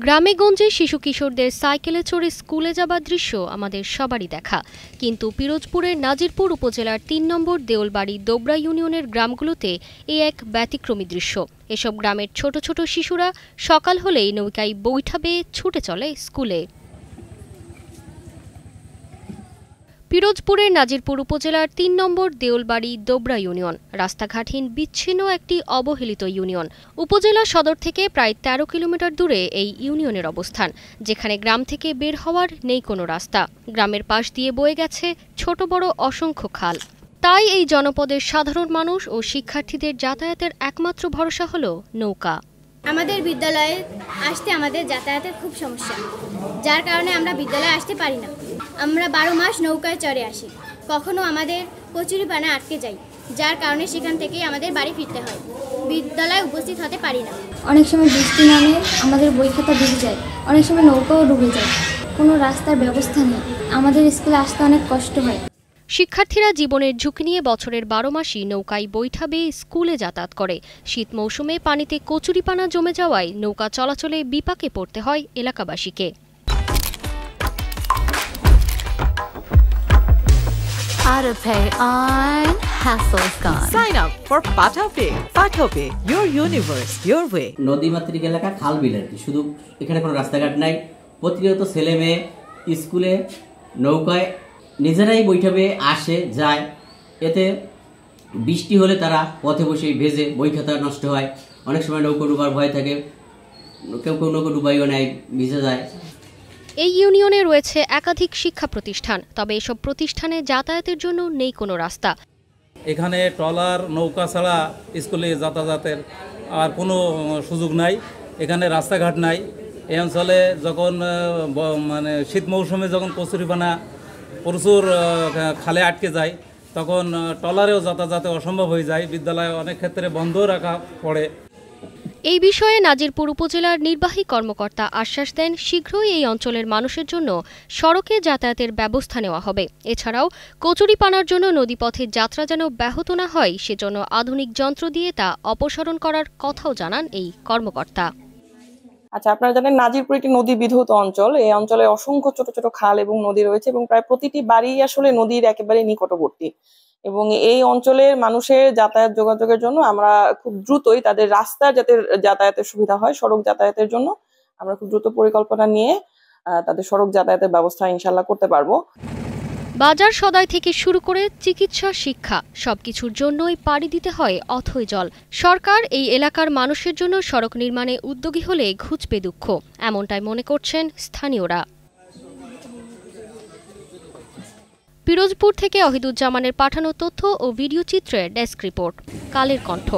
গ্রামে গঞ্জে শিশু কিশোরদের সাইকেলে চড়ে স্কুলে যাবার দৃশ্য আমাদের সবারই দেখা, কিন্তু পিরোজপুরের নাজিরপুর উপজেলার ৩ নম্বর দেউলবাড়ি দোবরা ইউনিয়নের গ্রামগুলোতে এই এক ব্যতিক্রমী দৃশ্য। এসব গ্রামের ছোট ছোট শিশুরা সকাল হলেই নৌকায় বৈঠা বেয়ে ছুটে চলে স্কুলে। পিরোজপুরের নাজিরপুর উপজেলার ৩ নম্বর দেউলবাড়ি দোবরা ইউনিয়ন রাস্তাঘাটহীন বিচ্ছিন্ন একটি অবহেলিত ইউনিয়ন। উপজেলা সদর থেকে প্রায় ১৩ কিলোমিটার দূরে এই ইউনিয়নের অবস্থান, যেখানে গ্রাম থেকে বের হওয়ার নেই কোনো রাস্তা। গ্রামের পাশ দিয়ে বয়ে গেছে ছোট বড় অসংখ্য খাল। তাই এই জনপদের সাধারণ মানুষ ও শিক্ষার্থীদের যাতায়াতের একমাত্র ভরসা হলো নৌকা। আমাদের বিদ্যালয়ে আসতে আমাদের যাতায়াতের খুব সমস্যা, যার কারণে আমরা বিদ্যালয়ে আসতে পারি না। আমরা ১২ মাস নৌকায় চড়ে আসি, কখনো আমাদের কচুরিপানা আটকে যায়, যার কারণে সেখান থেকেই আমাদের বাড়ি ফিরতে হয়। বিদ্যালয়ে উপস্থিত হতে পারি না। অনেক সময় বৃষ্টি নামে আমাদের বই খাতা ডুবে যায়, অনেক সময় নৌকাও ডুবে যায়। কোনো রাস্তার ব্যবস্থা নেই, আমাদের স্কুলে আসতে অনেক কষ্ট হয়। শিক্ষার্থীরা জীবনের ঝুঁকি নিয়ে বছরের ১২ মাসই নৌকায় বৈঠা বেয়ে স্কুলে যাতায়াত করে। শীত মৌসুমে পানিতে কচুরিপানা জমে যাওয়ায় নৌকা চলাচলে বিপাকে পড়তে হয় এলাকাবাসীকে। AutoPay on, hassle's gone. Sign up for PataPay. PataPay, your universe, your way. নদীমাতৃক এলাকা খাল বিল আর কি, শুধু এখানে কোনো রাস্তাঘাট নাই। প্রতিনিয়ত ছেলে মেয়ে স্কুলে নৌকায় নিজেরাই বৈঠা বেয়ে আসে যায়। এতে বৃষ্টি হলে তারা পথে বসেই ভেজে বই খাতা নষ্ট হয়। অনেক সময় নৌকা ডুবার ভয় থাকে, কেউ কেউ নৌকা ডুবাইও নেয়, ভিজে যায়। এই ইউনিয়নে রয়েছে একাধিক শিক্ষা প্রতিষ্ঠান, তবে এসব প্রতিষ্ঠানে যাতায়াতের জন্য নেই কোনো রাস্তা। এখানে ট্রলার নৌকা ছাড়া স্কুলে যাতায়াতের আর কোনো সুযোগ নাই। এখানে রাস্তাঘাট নাই। এই অঞ্চলে যখন শীত মৌসুমে যখন কচুরিপানা প্রচুর খালে আটকে যায়, তখন ট্রলারেও যাতায়াতে অসম্ভব হয়ে যায়। বিদ্যালয়ে অনেক ক্ষেত্রে বন্ধ রাখা পড়ে। এই বিষয়ে নাজিরপুর উপজেলার নির্বাহী কর্মকর্তা আশ্বাস দেন, শীঘ্রই এই অঞ্চলের মানুষের জন্য সড়কে যাতায়াতের ব্যবস্থা নেওয়া হবে। এছাড়াও কচুরিপানার জন্য নদীপথে যাত্রা যেন ব্যাহত না হয়, সেজন্য আধুনিক যন্ত্র দিয়ে তা অপসারণ করার কথাও জানান এই কর্মকর্তা। আচ্ছা, আপনারা জানেন নাজিরপুর একটি নদী বিধৌত অঞ্চল। এই অঞ্চলে অসংখ্য ছোট ছোট খাল এবং নদী রয়েছে এবং প্রায় প্রতিটি বাড়ি আসলে নদীর একেবারে নিকটবর্তী। এবং এই অঞ্চলের মানুষের যাতায়াত যোগাযোগের জন্য আমরা খুব দ্রুতই তাদের রাস্তা যাতে যাতায়াতের সুবিধা হয়, সড়ক যাতায়াতের জন্য আমরা খুব দ্রুত পরিকল্পনা নিয়ে তাদের সড়ক যাতায়াতের ব্যবস্থা ইনশাল্লাহ করতে পারবো। বাজার সদাই থেকে শুরু করে চিকিৎসা, শিক্ষা সবকিছুর জন্যই পাড়ি দিতে হয় অথই জল। সরকার এই এলাকার মানুষের জন্য সড়ক নির্মাণে উদ্যোগী হলে ঘুচবে দুঃখ, এমনটাই মনে করছেন স্থানীয়রা। পিরোজপুর থেকে অহিদুজ্জামানের পাঠানো তথ্য ও ভিডিও চিত্রের ডেস্ক রিপোর্ট, কালের কণ্ঠ।